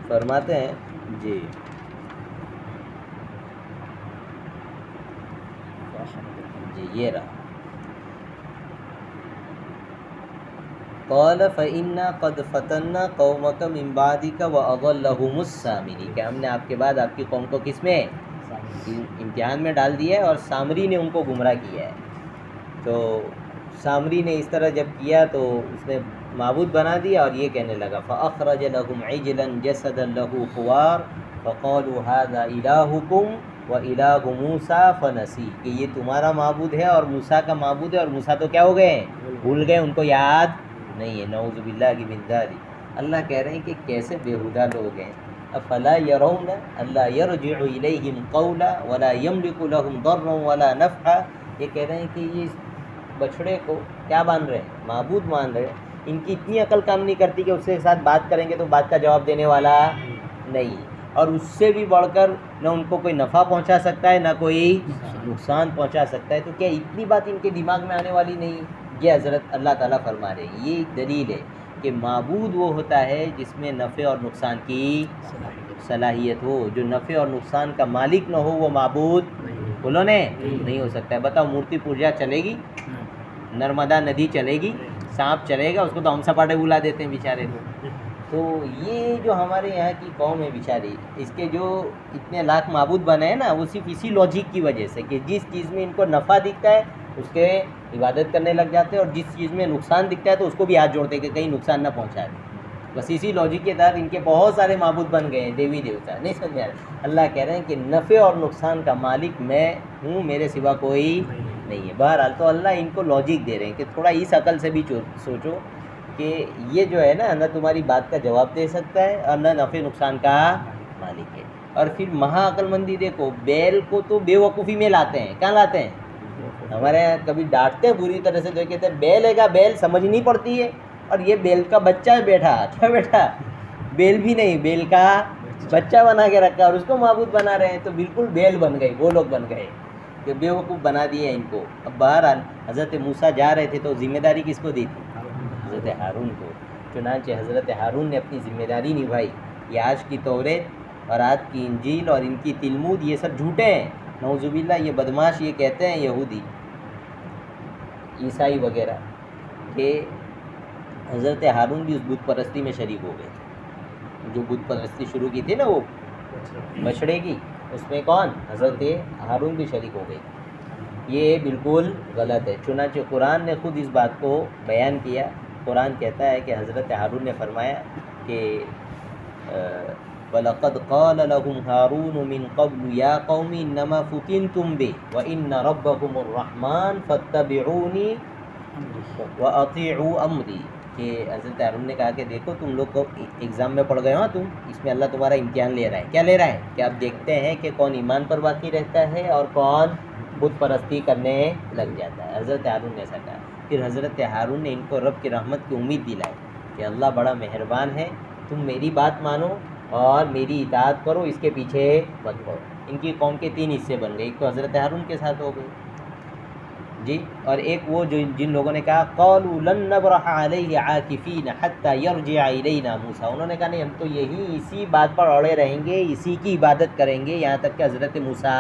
فرماتے ہیں. جی جی یہ رہا. قال فإنا قد فتنا قومك من بعدك وأضلهم السامري, کہ ہم نے آپ کے بعد آپ کی قوم کو کس میں امتحان میں ڈال دیا ہے, اور سامری نے ان کو گمراہ کیا ہے. تو سامری نے اس طرح جب کیا تو اس نے معبود بنا دیا, اور یہ کہنے لگا فأخرج لهم عجلا جسدا له خوار فقالوا هذا إلهكم وإله موسى فنسي, کہ یہ تمہارا معبود ہے اور موسیٰ کا معبود ہے, اور موسیٰ تو کیا ہو گئے؟ بھول گئے, ان کو یاد نہیں ہے. نعوذ باللہ من ذالک. اللہ کہہ رہے ہیں کہ کیسے بیہودہ لوگ ہیں. افلا يرون الا يرجع اليهم قولا ولا يملك لهم ضرا ولا نفعا. یہ کہہ رہے ہیں کہ یہ بچھڑے کو کیا مان رہے ہیں؟ معبود مان رہے ہیں. ان کی اتنی عقل کام نہیں کرتی کہ اس کے ساتھ بات کریں گے تو بات کا جواب دینے والا نہیں, اور اس سے بھی بڑھ کر نہ ان کو کوئی نفع پہنچا سکتا ہے نہ کوئی نقصان پہنچا سکتا ہے. تو کیا اتنی بات ان کے دماغ میں آنے والی نہیں؟ یہ حضرت اللہ تعالیٰ فرما رہے ہیں. یہ ایک دلیل ہے کہ معبود وہ ہوتا ہے جس میں نفع اور نقصان کی صلاحیت ہو. جو نفع اور نقصان کا مالک نہ ہو وہ معبود بولو نے نہیں ہو سکتا ہے. بتاؤ مورتی پوجا چلے گی؟ نرمدا ندی چلے گی؟ سانپ چلے گا؟ اس کو تو ہم سپاٹے بلا دیتے ہیں بیچارے کو. تو یہ جو ہمارے یہاں کی قوم ہے بیچاری, اس کے جو اتنے لاکھ معبود بنے ہیں نا, وہ صرف اسی لاجک کی وجہ سے کہ جس چیز میں ان کو نفع دکھتا ہے اس کے عبادت کرنے لگ جاتے ہیں, اور جس چیز میں نقصان دکھتا ہے تو اس کو بھی ہاتھ جوڑتے ہیں کہ کہیں نقصان نہ پہنچا دے. بس اسی لاجک کے تحت ان کے بہت سارے معبود بن گئے ہیں, دیوی دیوتا. نہیں سمجھا؟ اللہ کہہ رہے ہیں کہ نفع اور نقصان کا مالک میں ہوں, میرے سوا کوئی نہیں ہے. بہرحال تو اللہ ان کو لاجک دے رہے ہیں کہ تھوڑا اس عقل سے بھی سوچو کہ یہ جو ہے نا تمہاری بات کا جواب دے سکتا ہے اور نہ نفع نقصان کا مالک ہے. اور پھر مہا عقل مندی دیکھو, بیل کو تو بے وقوفی میں لاتے ہیں. کہاں لاتے ہیں؟ ہمارے یہاں کبھی ڈانٹتے ہیں بری طرح سے, تو کہتے ہیں بیل ہے گا, بیل سمجھ نہیں پڑتی ہے, اور یہ بیل کا بچہ ہے بیٹھا. کیا بیٹھا؟ بیل بھی نہیں, بیل کا بچہ بنا کے رکھا اور اس کو معبود بنا رہے ہیں. تو بالکل بیل بن گئے, وہ لوگ بن گئے کہ بے وقوف بنا دیے ان کو. اب بہرحال حضرت موسیٰ جا رہے تھے تو ذمہ داری کس کو دی تھی؟ حضرت ہارون کو. چنانچہ حضرت ہارون نے اپنی ذمہ داری نبھائی. یہ آج کی توریت اور آج کی انجیل اور ان کی تلمود یہ سب جھوٹے ہیں. نعوذ باللہ. یہ بدماش یہ کہتے ہیں یہودی عیسائی وغیرہ کہ حضرت ہارون بھی اس بت پرستی میں شریک ہو گئے تھے. جو بت پرستی شروع کی تھی نا وہ بچھڑے کی, اس میں کون؟ حضرت ہارون بھی شریک ہو گئے. یہ بالکل غلط ہے. چنانچہ قرآن نے خود اس بات کو بیان کیا. قرآن کہتا ہے کہ حضرت ہارون نے فرمایا کہ وَلَقَدْ قَالَ لَهُمْ هَارُونُ مِنْ قَبْلُ يَا قَوْمِ إِنَّمَا فُتِنْتُمْ بِهِ وَإِنَّ رَبَّكُمُ الرَّحْمَنُ فَاتَّبِعُونِي وَأَطِيعُوا أَمْرِي. کہ حضرت ہارون نے کہا کہ دیکھو تم لوگ کو ایگزام میں پڑھ گئے ہو تم، اس میں اللہ تمہارا امتحان لے رہا ہے. کیا لے رہا ہے؟ کہ آپ دیکھتے ہیں کہ کون ایمان پر باقی رہتا ہے اور کون بت پرستی کرنے لگ جاتا ہے. حضرت ہارون نے ایسا کہا. پھر حضرت ہارون نے ان کو رب کی رحمت کی امید دلائی کہ اللہ بڑا مہربان ہے، تم میری بات مانو اور میری اطاعت کرو، اس کے پیچھے مت پڑو. ان کی قوم کے 3 حصے بن گئے. ایک تو حضرت ہارون کے ساتھ ہو گئے جی، اور ایک وہ جن لوگوں نے کہا قالوا لن نبرح علیہ عاکفین حتی یرجع الینا موسیٰ، انہوں نے کہا نہیں ہم تو یہی اسی بات پر اڑے رہیں گے، اسی کی عبادت کریں گے یہاں تک کہ حضرت موسیٰ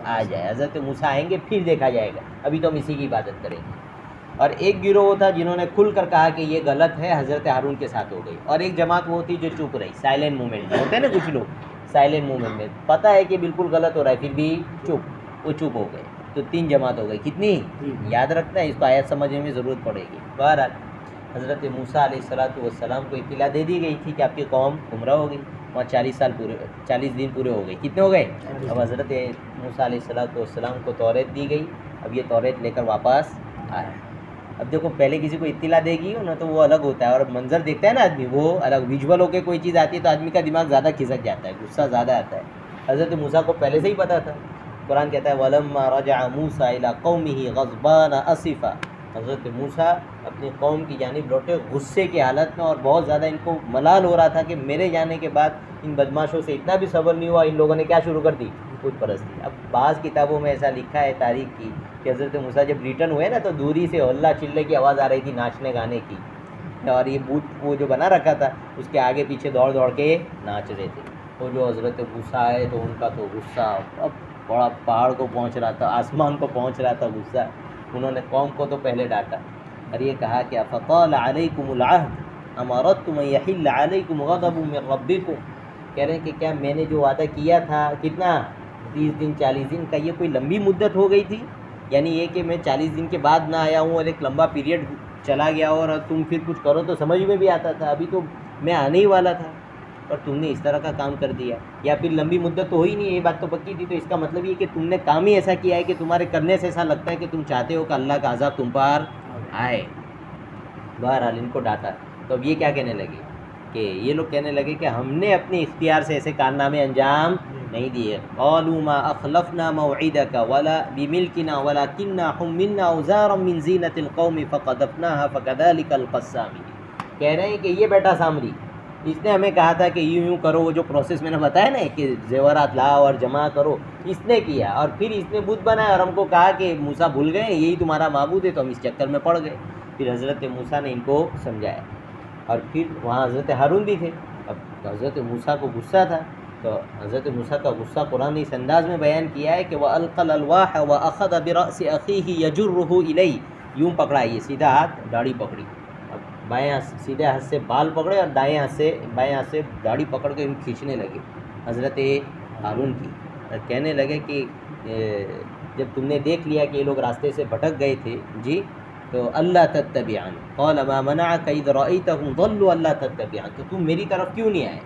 آ جائے. حضرت موسیٰ آئیں گے پھر دیکھا جائے گا، ابھی تو ہم اسی کی عبادت کریں گے. اور ایک گروہ تھا جنہوں نے کھل کر کہا کہ یہ غلط ہے، حضرت ہارون کے ساتھ ہو گئی. اور ایک جماعت وہ تھی جو چپ رہی، سائلنٹ موومنٹ میں ہوتے ہیں نا کچھ لوگ، سائلنٹ موومنٹ میں پتہ ہے کہ بالکل غلط ہو رہا ہے پھر بھی چپ، وہ چپ ہو گئے. تو 3 جماعت ہو گئی. کتنی؟ یاد رکھنا ہے، اس کو آیت سمجھنے میں ضرورت پڑے گی. بہرحال حضرت موسیٰ علیہ السلام کو اطلاع دے دی گئی تھی کہ آپ کی قوم گمراہ ہو گئی. وہاں 40 دن پورے ہو گئے. کتنے ہو گئے؟ اب حضرت موسیٰ علیہ السلام کو توریت دی گئی. اب یہ توریت لے کر واپس آیا. اب دیکھو پہلے کسی کو اطلاع دے گی نا تو وہ الگ ہوتا ہے، اور منظر دیکھتا ہے نا آدمی وہ الگ، ویژول ہو کے کوئی چیز آتی ہے تو آدمی کا دماغ زیادہ کھسک جاتا ہے، غصہ زیادہ آتا ہے. حضرت موسیٰ کو پہلے سے ہی پتہ تھا. قرآن کہتا ہے وَلَمَّا رَجَعَ مُوسَىٰ إِلَىٰ قَوْمِهِ غَضْبَانَ أَسِفًا، حضرت موسیٰ اپنی قوم کی جانب لوٹے غصے کی حالت میں، اور بہت زیادہ ان کو ملال ہو رہا تھا کہ میرے جانے کے بعد ان بدماشوں سے اتنا بھی صبر نہیں ہوا، ان لوگوں نے کیا شروع کر دی؟ بت پرستی. اب بعض کتابوں میں ایسا لکھا ہے تاریخ کی کہ حضرت موسیٰ جب ریٹرن ہوئے نا تو دوری سے ہلا چلے کی آواز آ رہی تھی ناچنے گانے کی، اور یہ بت وہ جو بنا رکھا تھا اس کے آگے پیچھے دوڑ دوڑ کے ناچ رہے تھے. وہ جو حضرت موسیٰ آئے تو ان کا تو غصہ اب بڑا پہاڑ کو پہنچ رہا تھا، آسمان کو پہنچ رہا تھا غصہ. انہوں نے قوم کو تو پہلے ڈانٹا اور یہ کہا کہ فَطَالَ عَلَيْكُمُ الْعَهْدُ أَمْ أَرَدتُّمْ أَن يَحِلَّ عَلَيْكُمْ غَضَبٌ مِّن رَّبِّكُمْ، کہہ رہے ہیں کہ کیا میں نے جو وعدہ کیا تھا کتنا 30 دن 40 دن کا، یہ کوئی لمبی مدت ہو گئی تھی؟ یعنی یہ کہ میں 40 دن کے بعد نہ آیا ہوں اور ایک لمبا پیریڈ چلا گیا اور تم پھر کچھ کرو تو سمجھ میں بھی آتا تھا، ابھی تو میں آنے ہی والا تھا اور تم نے اس طرح کا کام کر دیا. یا پھر لمبی مدت تو ہو ہی نہیں، یہ بات تو پکی تھی. تو اس کا مطلب یہ کہ تم نے کام ہی ایسا کیا ہے کہ تمہارے کرنے سے ایسا لگتا ہے کہ تم چاہتے ہو کہ اللہ کا عذاب تم پر آئے. بہرحال ان کو ڈانٹا. تو اب یہ کیا کہنے لگے کہ یہ لوگ کہنے لگے کہ ہم نے اپنے اختیار سے ایسے کارنامے انجام نہیں دیے. قالوا ما اخلفنا موعدك ولا بملكنا ولكننا حملنا اوزارا من زینة القوم فقذفناها فكذلك القى السامري. کہہ رہے ہیں کہ یہ بیٹا سامری اس نے ہمیں کہا تھا کہ یوں کرو، وہ جو پروسیس میں نے بتایا نا کہ زیورات لاؤ اور جمع کرو، اس نے کیا اور پھر اس نے بت بنایا اور ہم کو کہا کہ موسیٰ بھول گئے یہی تمہارا معبود ہے، تو ہم اس چکر میں پڑ گئے. پھر حضرت موسیٰ نے ان کو سمجھایا اور پھر وہاں حضرت ہارون بھی تھے. اب حضرت موسیٰ کو غصہ تھا تو حضرت موسیٰ کا غصہ قرآن نے اس انداز میں بیان کیا ہے کہ وَأَلْقَى الْأَلْوَاحَ وَأَخَذَ بِرَأْسِ أَخِيهِ يَجُرُّهُ إِلَيْهِ، یوں پکڑا، یہ سیدھا ہاتھ داڑھی پکڑی، اب بائیں سیدھے ہاتھ سے بال پکڑے اور بائیں ہاتھ سے داڑھی پکڑ کے کھینچنے لگے حضرت ہارون کی. اور کہنے لگے کہ جب تم نے دیکھ لیا کہ یہ لوگ راستے سے بھٹک گئے تھے جی تو اللہ تتبعن قال ما منعك اذ رأيتهم ضلوا اللہ تتبعن، تو تم میری طرف کیوں نہیں آئے؟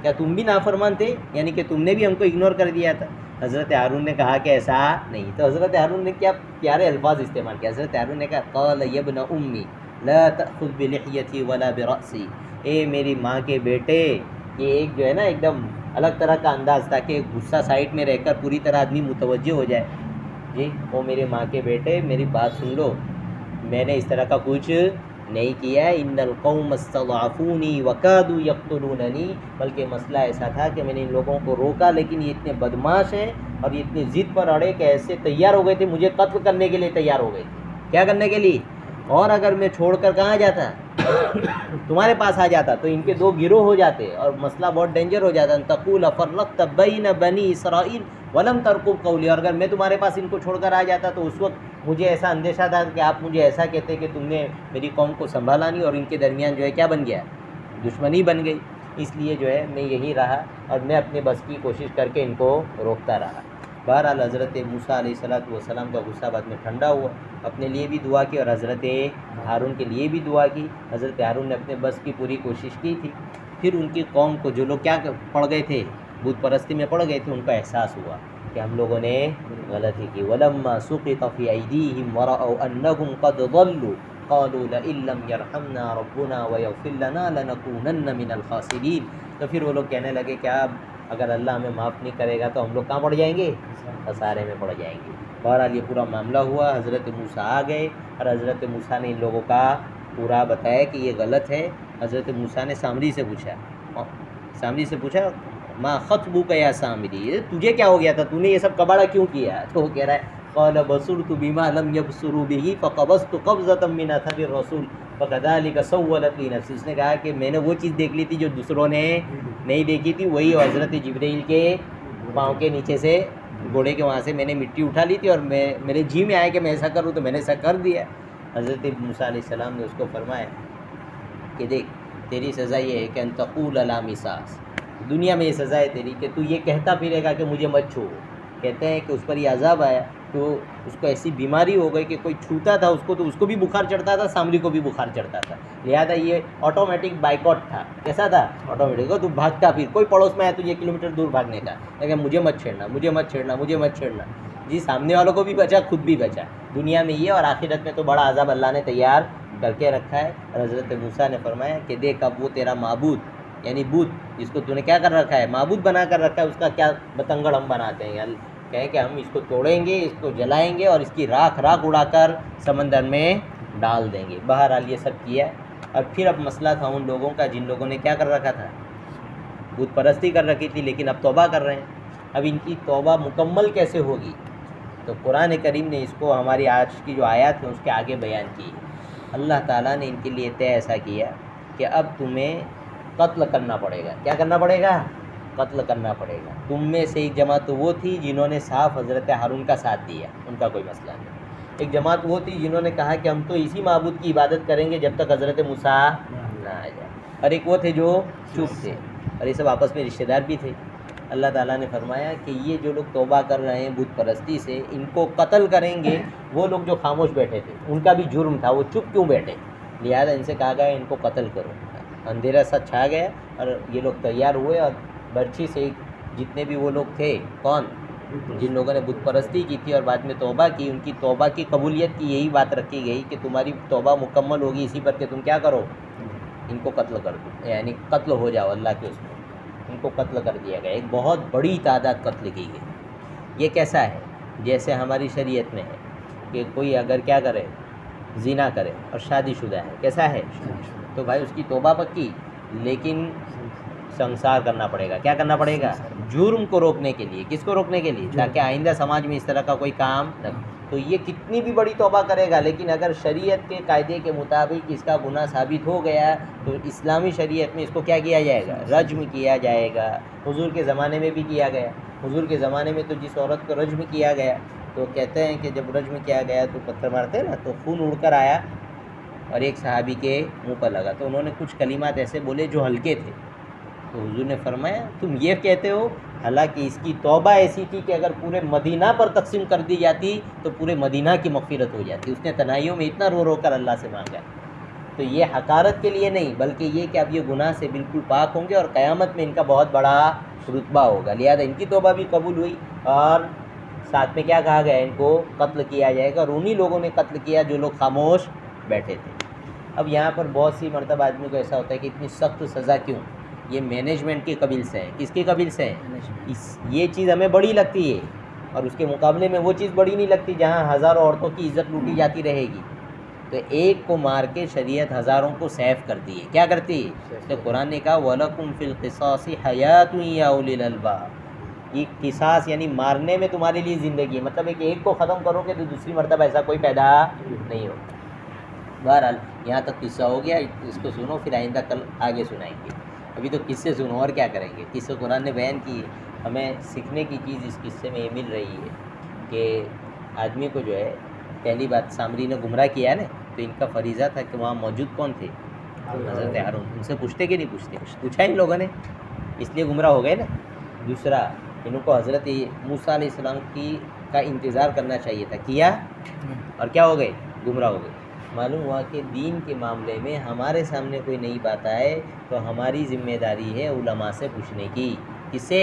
کیا تم بھی نافرمان تھے؟ یعنی کہ تم نے بھی ہم کو اگنور کر دیا تھا. حضرت ہارون نے کہا کہ ایسا نہیں. تو حضرت ہارون نے کیا پیارے الفاظ استعمال کیا. حضرت ہارون نے کہا قال یا ابن امی لا تأخذ بلحیتی ولا برأسی، اے میری ماں کے بیٹے. یہ ایک جو ہے نا ایک دم الگ طرح کا انداز تھا کہ غصہ سائڈ میں رہ کر پوری طرح آدمی متوجہ ہو جائے. جی وہ میرے ماں کے بیٹے میری بات سن لو، میں نے اس طرح کا کچھ نہیں کیا ہے. ان القوم استضعفونی وکادوا یقتلوننی، بلکہ مسئلہ ایسا تھا کہ میں نے ان لوگوں کو روکا لیکن یہ اتنے بدماش ہیں اور یہ اتنی ضد پر اڑے کہ ایسے تیار ہو گئے تھے، مجھے قتل کرنے کے لیے تیار ہو گئے تھے. کیا کرنے کے لیے؟ اور اگر میں چھوڑ کر کہاں جاتا تمہارے پاس آ جاتا تو ان کے 2 گروہ ہو جاتے اور مسئلہ بہت ڈینجر ہو جاتا. تقول فرقت بین بنی اسرائیل ولم ترقب قولی، اور اگر میں تمہارے پاس ان کو چھوڑ کر آ جاتا تو اس وقت مجھے ایسا اندیشہ تھا کہ آپ مجھے ایسا کہتے کہ تم نے میری قوم کو سنبھالا نہیں، اور ان کے درمیان جو ہے کیا بن گیا؟ دشمنی بن گئی. اس لیے جو ہے میں یہی رہا اور میں اپنے بس کی کوشش کر کے ان کو روکتا رہا. بہرحال حضرت موسیٰ علیہ السلام کا غصہ بعد میں ٹھنڈا ہوا، اپنے لیے بھی دعا کی اور حضرت ہارون کے لیے بھی دعا کی. حضرت ہارون نے اپنے بس کی پوری کوشش کی تھی. پھر ان کی قوم کو جو لوگ کیا پڑ گئے تھے، بت پرستی میں پڑ گئے تھے، ان کا احساس ہوا کہ ہم لوگوں نے غلطی کی. وَلَمَّا سُقِطَ فِي أَيْدِيهِمْ وَرَأَوْا أَنَّهُمْ قَدْ ضَلُّوا وقالوا لئن لم يرحمنا ربنا ويغفر لنا لنكونن من الخاسرین. تو پھر وہ لوگ کہنے لگے کہ اب اگر اللہ ہمیں معاف نہیں کرے گا تو ہم لوگ کہاں پڑ جائیں گے؟ خسارے میں پڑ جائیں گے. بہرحال یہ پورا معاملہ ہوا. حضرت موسیٰ آ گئے اور حضرت موسیٰ نے ان لوگوں کا پورا بتایا کہ یہ غلط ہے. حضرت موسیٰ نے سامری سے پوچھا ما خطبک یا سامری، تجھے کیا ہو گیا تھا، تو نے یہ سب کباڑا کیوں کیا؟ تو وہ کہہ رہا ہے قال بصرت بما لم يبصروا به فقبضت قبضة من اثر الرسول فكذلك سولت لي نفسي. اس نے کہا کہ میں نے وہ چیز دیکھ لی تھی جو دوسروں نے نہیں دیکھی تھی، وہی حضرت جبرائیل کے پاؤں کے نیچے سے گھوڑے کے وہاں سے میں نے مٹی اٹھا لی تھی اور میرے جی میں آیا کہ میں ایسا کروں تو میں نے ایسا کر دیا. حضرت موسیٰ علیہ السلام نے اس کو فرمایا کہ دیکھ تیری سزا یہ ہے کہ ان تقول لا مساس، دنیا میں یہ سزا ہے تیری کہ تو یہ کہتا پھرے گا کہ مجھے مت چھو. کہتے ہیں کہ اس پر یہ عذاب آیا تو اس کو ایسی بیماری ہو گئی کہ کوئی چھوتا تھا اس کو تو اس کو بھی بخار چڑھتا تھا، سامری کو بھی بخار چڑھتا تھا. لہذا یہ آٹومیٹک بائیکاٹ تھا. کیسا تھا؟ آٹومیٹک. تو بھاگتا پھر کوئی پڑوس میں آیا تو 1 کلومیٹر دور بھاگنے کا، لیکن مجھے مت چھیڑنا، مجھے مت چھیڑنا، مجھے مت چھیڑنا. جی سامنے والوں کو بھی بچا، خود بھی بچا. دنیا میں یہ اور آخرت میں تو بڑا عذاب اللہ نے تیار کر کے رکھا ہے. اور حضرت موسیٰ نے فرمایا کہ دیکھ اب وہ تیرا معبود یعنی بت جس کو تو نے کیا کر رکھا ہے، معبود بنا کر رکھا ہے، اس کا کیا بتنگڑ ہم بناتے ہیں. کہیں کہ ہم اس کو توڑیں گے، اس کو جلائیں گے اور اس کی راکھ اڑا کر سمندر میں ڈال دیں گے. بہرحال یہ سب کیا. اور پھر اب مسئلہ تھا ان لوگوں کا جن لوگوں نے کیا کر رکھا تھا، بت پرستی کر رکھی تھی، لیکن اب توبہ کر رہے ہیں. اب ان کی توبہ مکمل کیسے ہوگی؟ تو قرآن کریم نے اس کو ہماری آج کی جو آیات ہیں اس کے آگے بیان کی. اللہ تعالیٰ نے ان کے لیے طے ایسا کیا کہ اب تمہیں قتل کرنا پڑے گا. کیا کرنا پڑے گا؟ قتل کرنا پڑے گا. تم میں سے ایک جماعت تو وہ تھی جنہوں نے صاف حضرت ہارون کا ساتھ دیا، ان کا کوئی مسئلہ نہیں. ایک جماعت وہ تھی جنہوں نے کہا کہ ہم تو اسی معبود کی عبادت کریں گے جب تک حضرت موسیٰ نہ آ جائے. اور ایک وہ تھے جو چپ تھے، اور یہ سب آپس میں رشتہ دار بھی تھے. اللہ تعالیٰ نے فرمایا کہ یہ جو لوگ توبہ کر رہے ہیں بت پرستی سے، ان کو قتل کریں گے. وہ لوگ جو خاموش بیٹھے تھے ان کا بھی جرم تھا، وہ چپ کیوں بیٹھے، لہذا ان سے کہا گیا ان کو قتل کرو. اندھیرا سا چھا گیا اور یہ لوگ تیار ہوئے اور برچھی سے جتنے بھی وہ لوگ تھے، کون جن لوگوں نے بت پرستی کی تھی اور بعد میں توبہ کی، ان کی توبہ کی قبولیت کی یہی بات رکھی گئی کہ تمہاری توبہ مکمل ہوگی اسی پر کہ تم کیا کرو، ان کو قتل کر دو، یعنی قتل ہو جاؤ اللہ کے اس میں. ان کو قتل کر دیا گیا. ایک بہت بڑی تعداد قتل کی گئی. یہ کیسا ہے؟ جیسے ہماری شریعت میں ہے کہ کوئی اگر کیا کرے، زنا کرے اور شادی شدہ ہے، کیسا ہے تو بھائی اس کی توبہ پکی، لیکن سنسار کرنا پڑے گا. کیا کرنا پڑے گا؟ جرم کو روکنے کے لیے. کس کو روکنے کے لیے؟ تاکہ آئندہ سماج میں اس طرح کا کوئی کام نہ. تو یہ کتنی بھی بڑی توبہ کرے گا، لیکن اگر شریعت کے قاعدے کے مطابق اس کا گناہ ثابت ہو گیا تو اسلامی شریعت میں اس کو کیا کیا جائے گا؟ رجم کیا جائے گا. حضور کے زمانے میں بھی کیا گیا. حضور کے زمانے میں تو جس عورت کو رجم کیا گیا تو کہتے ہیں کہ جب رجم کیا گیا تو پتھر مارتے نا تو خون اڑ کر آیا اور ایک صحابی کے منہ پر لگا. تو انہوں نے کچھ کلمات ایسے بولے جو ہلکے تھے. تو حضور نے فرمایا تم یہ کہتے ہو، حالانکہ اس کی توبہ ایسی تھی کہ اگر پورے مدینہ پر تقسیم کر دی جاتی تو پورے مدینہ کی مغفرت ہو جاتی. اس نے تنہائیوں میں اتنا رو رو کر اللہ سے مانگا. تو یہ حقارت کے لیے نہیں، بلکہ یہ کہ اب یہ گناہ سے بالکل پاک ہوں گے اور قیامت میں ان کا بہت بڑا رتبہ ہوگا. لہذا ان کی توبہ بھی قبول ہوئی اور ساتھ میں کیا کہا گیا، ان کو قتل کیا جائے گا. اور انہی لوگوں نے قتل کیا جو لوگ خاموش بیٹھے تھے. اب یہاں پر بہت سی مرتبہ آدمی کو ایسا ہوتا ہے کہ اتنی سخت سزا کیوں؟ یہ مینجمنٹ کی قبیل سے ہے. کس کی قبیل سے ہے؟ یہ چیز ہمیں بڑی لگتی ہے اور اس کے مقابلے میں وہ چیز بڑی نہیں لگتی جہاں ہزاروں عورتوں کی عزت لوٹی جاتی رہے گی. تو ایک کو مار کے شریعت ہزاروں کو سیف کرتی ہے. کیا کرتی ہے؟ تو قرآن نے کہا وَلَكُمْ فِي الْقِصَاصِ حَيَاتٌ يَا أُولِي الْأَلْبَابِ. یہ قصاص یعنی مارنے میں تمہارے لیے زندگی ہے. مطلب ایک کو ختم کرو گے تو دوسری مرتبہ ایسا کوئی پیدا نہیں ہو. بہرحال یہاں تک قصہ ہو گیا. اس کو سنو، پھر آئندہ کل آگے سنائیں گے. ابھی تو قصے سنو اور کیا کریں گے. قصے قرآن نے بیان کی. ہمیں سیکھنے کی چیز اس قصے میں یہ مل رہی ہے کہ آدمی کو جو ہے، پہلی بات سامری نے گمراہ کیا نا، تو ان کا فریضہ تھا کہ وہاں موجود کون تھے؟ حضرت ہارون. ان سے پوچھتے کہ نہیں پوچھتے؟ پوچھا ان لوگوں نے، اس لیے گمراہ ہو گئے نا. دوسرا، ان کو حضرت موسیٰ علیہ السلام کا انتظار کرنا چاہیے تھا، کیا اور کیا ہو گئے؟ گمراہ ہو گئے. معلوم ہوا کہ دین کے معاملے میں ہمارے سامنے کوئی نئی بات آئے تو ہماری ذمہ داری ہے علماء سے پوچھنے کی. کس سے؟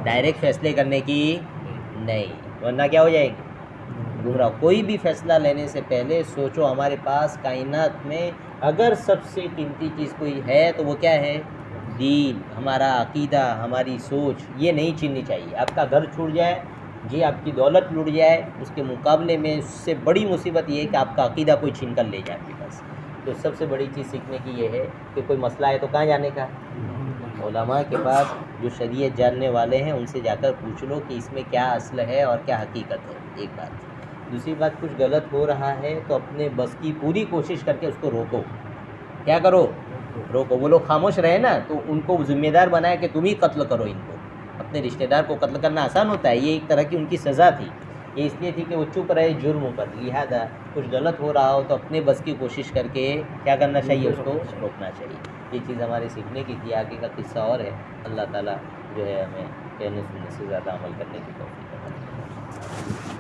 ڈائریکٹ فیصلے کرنے کی نہیں، ورنہ کیا ہو جائے گی؟ گمراہ. کوئی بھی فیصلہ لینے سے پہلے سوچو ہمارے پاس کائنات میں اگر سب سے قیمتی چیز کوئی ہے تو وہ کیا ہے؟ دین، ہمارا عقیدہ، ہماری سوچ. یہ نہیں چھیننی چاہیے. آپ کا گھر چھوٹ جائے، جی آپ کی دولت لٹ جائے، اس کے مقابلے میں اس سے بڑی مصیبت یہ ہے کہ آپ کا عقیدہ کوئی چھین کر لے جائے آپ کے پاس. تو سب سے بڑی چیز سیکھنے کی یہ ہے کہ کوئی مسئلہ ہے تو کہاں جانے کا؟ علماء کے پاس، جو شریعت جاننے والے ہیں ان سے جا کر پوچھ لو کہ اس میں کیا اصل ہے اور کیا حقیقت ہے. ایک بات. دوسری بات، کچھ غلط ہو رہا ہے تو اپنے بس کی پوری کوشش کر کے اس کو روکو. کیا کرو؟ روکو. وہ لوگ خاموش رہے نا تو ان کو ذمہ دار بنایا کہ تم ہی قتل کرو ان کو. اپنے رشتہ دار کو قتل کرنا آسان ہوتا ہے، یہ ایک طرح کی ان کی سزا تھی. یہ اس لیے تھی کہ وہ چپ رہے جرم پر. لہذا کچھ غلط ہو رہا ہو تو اپنے بس کی کوشش کر کے کیا کرنا چاہیے؟ اس کو روکنا چاہیے. یہ چیز ہمارے سیکھنے کی تھی. آگے کا قصہ اور ہے. اللہ تعالیٰ جو ہے ہمیں کہنے سننے سے زیادہ عمل کرنے کی توفیق عطا فرمائے.